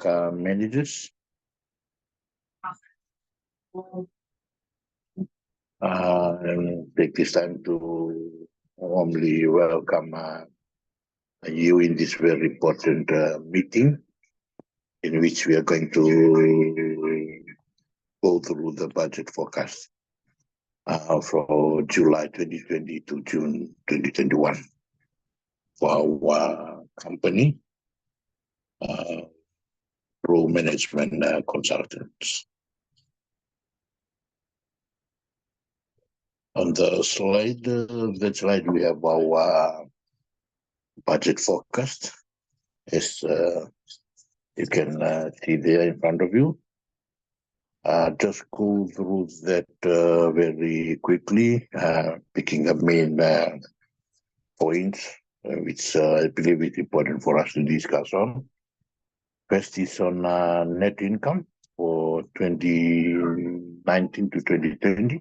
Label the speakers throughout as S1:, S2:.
S1: managers. And take this time to warmly welcome you in this very important meeting in which we are going to go through the budget forecast for July 2020 to June 2021 for our company, Pro Management Consultants. On the slide, we have our budget forecast, as you can see there in front of you. Just go through that very quickly, picking up main points, which I believe is important for us to discuss on. First is on net income for 2019 to 2020,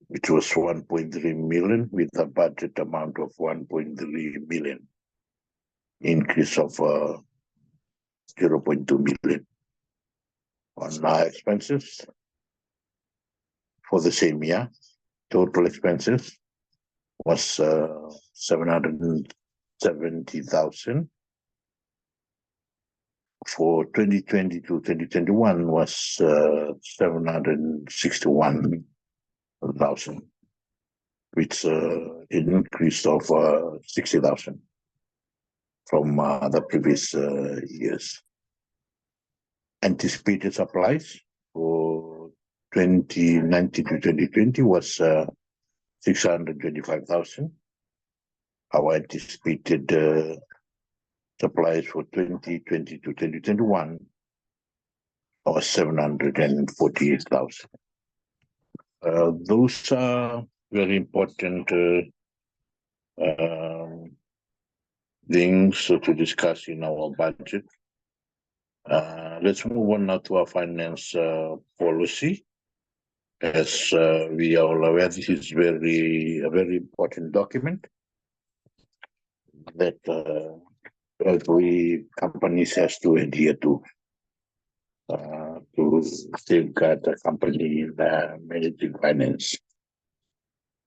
S1: which was 1.3 million with a budget amount of 1.3 million, increase of 0.2 million. On our expenses for the same year, total expenses was 770,000. For 2020 to 2021 was 761,000, which an increase of 60,000 from the previous years. Anticipated supplies for 2019 to 2020 was 625,000. Our anticipated supplies for 2020 to 2021 was 748,000. Those are very important things to discuss in our budget. Let's move on now to our finance policy. As we are all aware, this is a very important document that every company has to adhere to safeguard the company managing finance.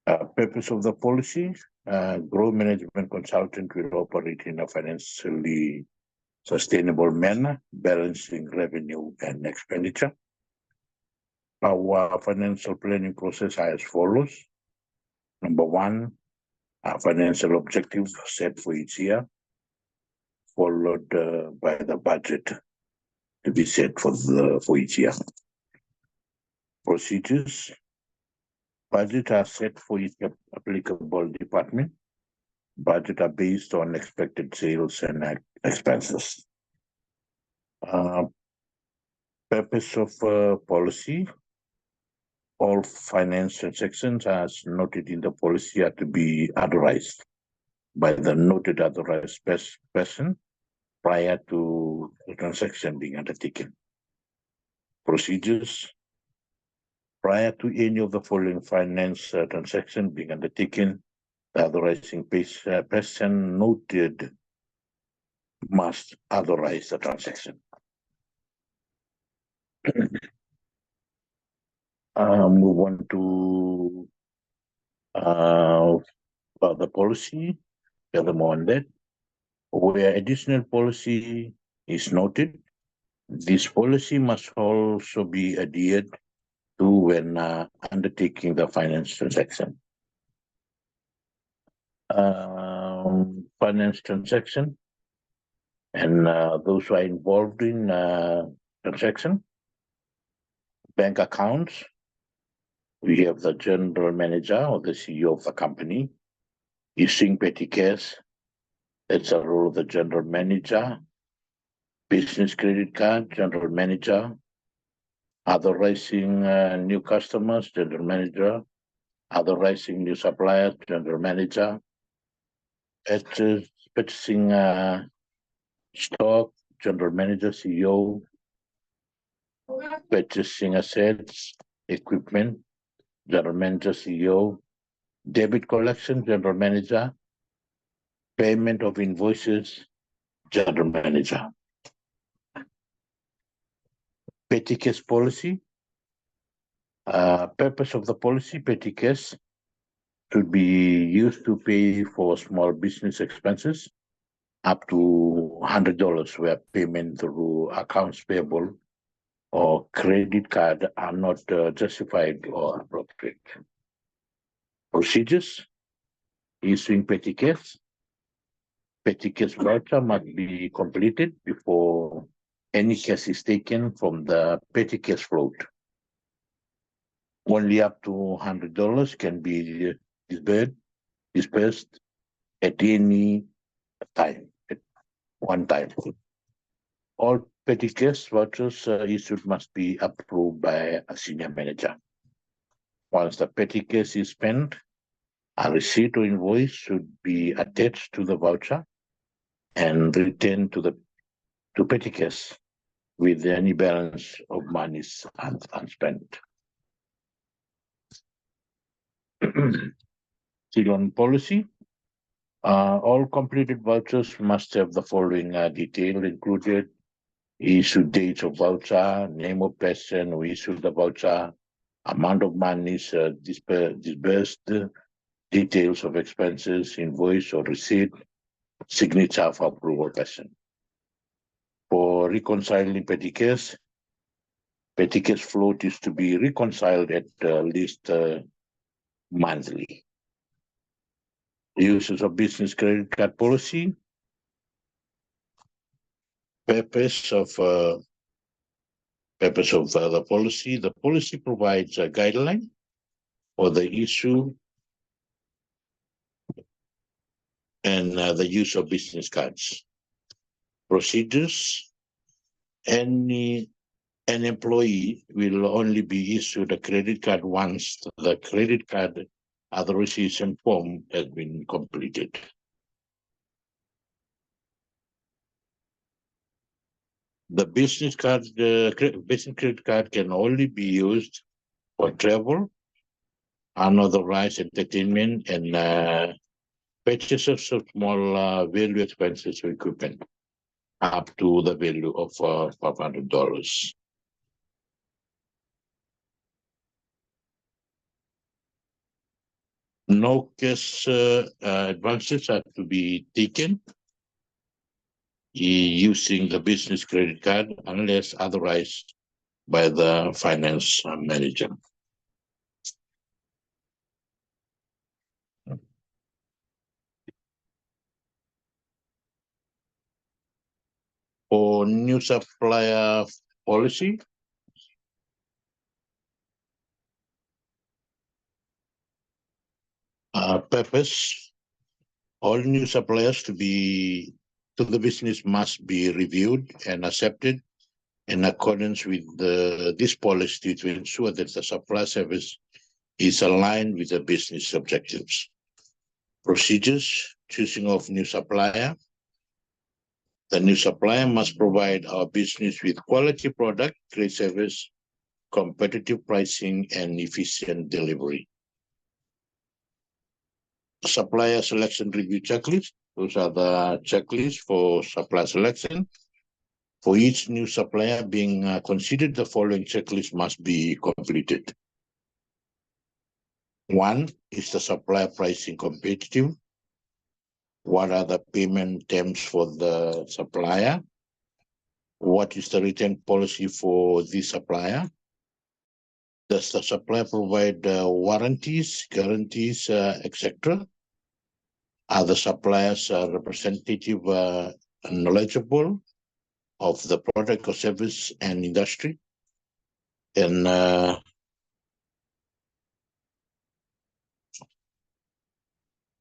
S1: Purpose of the policy: growth management consultant will operate in a financially sustainable manner, balancing revenue and expenditure. Our financial planning process are as follows. Number one, financial objectives set for each year, followed by the budget to be set for each year. Procedures: budget are set for each applicable department. Budget are based on expected sales and expenses. Purpose of policy: all finance transactions as noted in the policy are to be authorized by the noted authorized person prior to the transaction being undertaken. Procedures: prior to any of the following finance transaction being undertaken, the authorizing person noted must authorize the transaction. Move on to the policy, furthermore on that. Where additional policy is noted, this policy must also be adhered to when undertaking the finance transaction. Finance transaction and those who are involved in transaction. Bank accounts, we have the general manager or the CEO of the company issuing petty cash. That's a role of the general manager. Business credit card, general manager. Authorizing new customers, general manager. Authorizing new suppliers, general manager. Purchasing stock, general manager, CEO. Purchasing assets, equipment, general manager, CEO. Debit collection, general manager. Payment of invoices, general manager. Petty cash policy. Purpose of the policy: petty cash should be used to pay for small business expenses up to $100 where payment through accounts payable or credit card are not justified or appropriate. Procedures: issuing petty cash. Petty cash voucher must be completed before any cash is taken from the petty cash float. Only up to $100 can be disbursed at any time, at one time. All petty cash vouchers issued must be approved by a senior manager. Once the petty cash is spent, a receipt or invoice should be attached to the voucher and returned to petty cash with any balance of monies unspent. Still on policy, all completed vouchers must have the following detail included: issue date of voucher, name of person who issued the voucher, amount of monies disbursed, details of expenses, invoice or receipt, signature of approval person. For reconciling petty cash float is to be reconciled at least monthly. Uses of business credit card policy. Purpose of the policy. The policy provides a guideline for the issue and the use of business cards. Procedures: an employee will only be issued a credit card once the credit card authorization form has been completed. The business credit card can only be used for travel, unauthorized entertainment, and purchases of small value expenses or equipment up to the value of $500. No cash advances are to be taken using the business credit card unless authorized by the finance manager. For new supplier policy, purpose: all new suppliers to the business must be reviewed and accepted in accordance with this policy to ensure that the supply service is aligned with the business objectives. Procedures: choosing of new supplier. The new supplier must provide our business with quality product, great service, competitive pricing, and efficient delivery. Supplier selection review checklist. Those are the checklists for supplier selection. For each new supplier being considered, the following checklist must be completed. 1, is the supplier pricing competitive? What are the payment terms for the supplier? What is the return policy for the supplier? Does the supplier provide warranties, guarantees, etc.? Are the suppliers representative and knowledgeable of the product or service and industry? And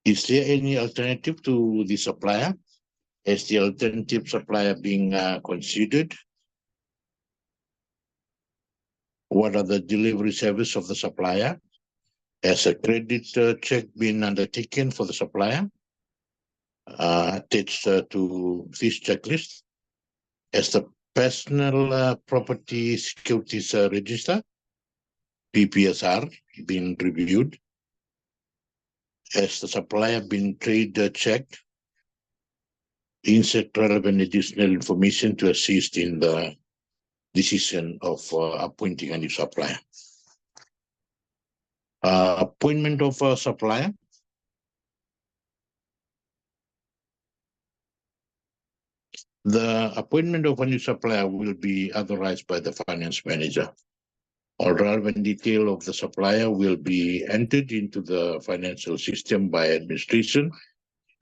S1: is there any alternative to the supplier? Is the alternative supplier being considered? What are the delivery service of the supplier? Has a credit check been undertaken for the supplier? Attached to this checklist. Has the personal property securities register, PPSR, been reviewed? Has the supplier been trade checked? Insert relevant additional information to assist in the decision of appointing a new supplier. Appointment of a supplier. The appointment of a new supplier will be authorized by the finance manager. All relevant detail of the supplier will be entered into the financial system by administration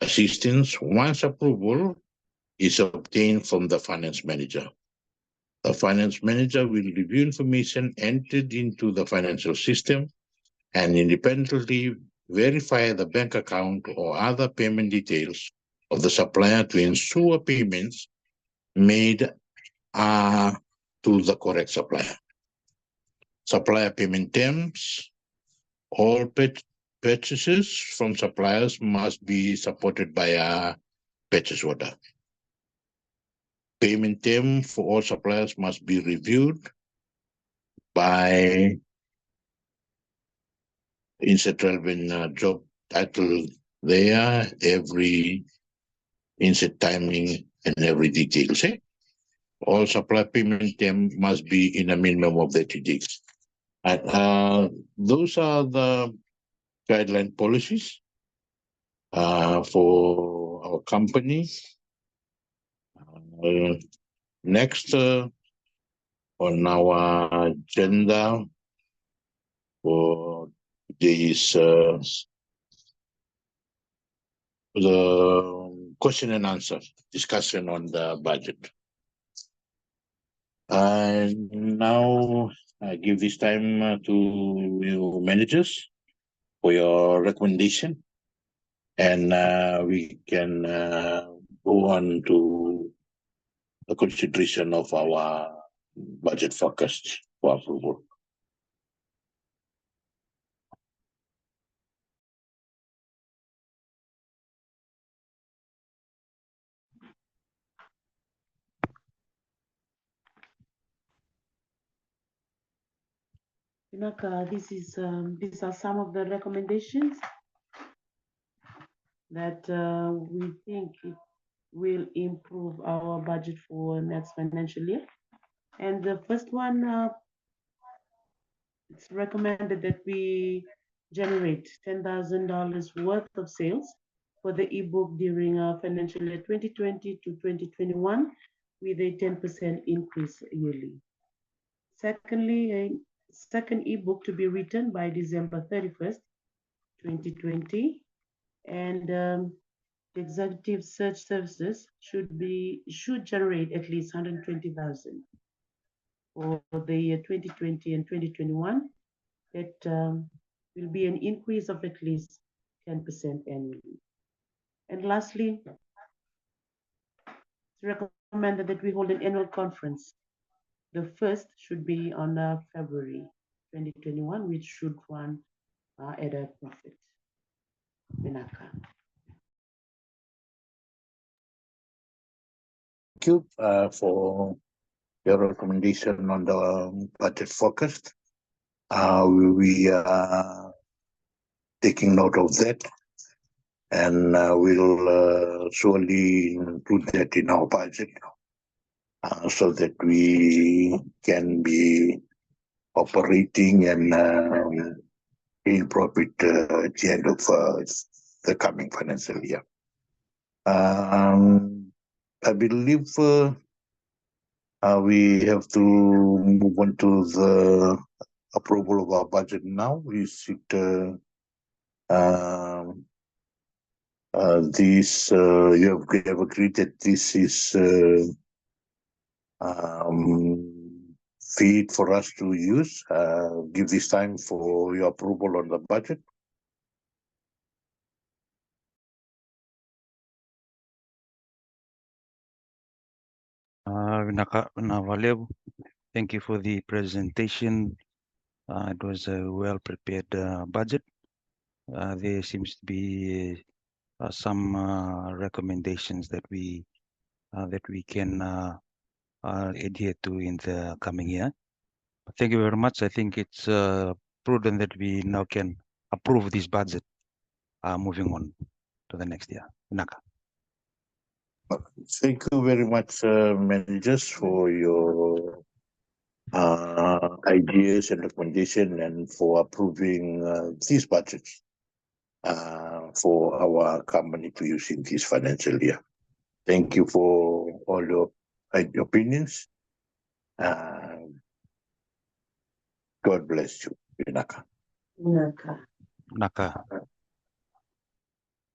S1: assistance once approval is obtained from the finance manager. The finance manager will review information entered into the financial system and independently verify the bank account or other payment details of the supplier to ensure payments made to the correct supplier. Supplier payment terms. All purchases from suppliers must be supported by a purchase order. Payment term for all suppliers must be reviewed by insert relevant job title there, every insert timing and every detail. Say, all supply payment term must be in a minimum of 30 days. And those are the guideline policies for our company. Next on our agenda for today is the question and answer discussion on the budget. And now I give this time to you managers for your recommendation, and we can go on to the consideration of our budget forecast for approval.
S2: Pinaka, these are some of the recommendations that we think it will improve our budget for next financial year. And the first one, it's recommended that we generate $10,000 worth of sales for the ebook during financial year 2020 to 2021 with a 10% increase yearly. Secondly, a second ebook to be written by December 31st, 2020. And the executive search services should generate at least 120,000 for the year 2020 and 2021. That will be an increase of at least 10% annually. And lastly, it's recommended that we hold an annual conference. The first should be on February 2021, which should run at a profit. Pinaka.
S1: Thank you for your recommendation on the budget forecast. We are taking note of that, and we'll surely include that in our budget so that we can be operating and in profit at the end of the coming financial year. I believe we have to move on to the approval of our budget now. Is it this you have agreed that this is feed for us to use? Give this time for your approval on the budget.
S3: Navaleu, thank you for the presentation. It was a well-prepared budget. There seems to be some recommendations that we can adhere to in the coming year. Thank you very much. I think it's prudent that we now can approve this budget moving on to the next year. Naka.
S1: Thank you very much, managers, for your ideas and recommendation and for approving these budgets for our company to use in this financial year. Thank you for all your opinions. God bless you, Vinaka.
S2: Naka.
S3: Naka.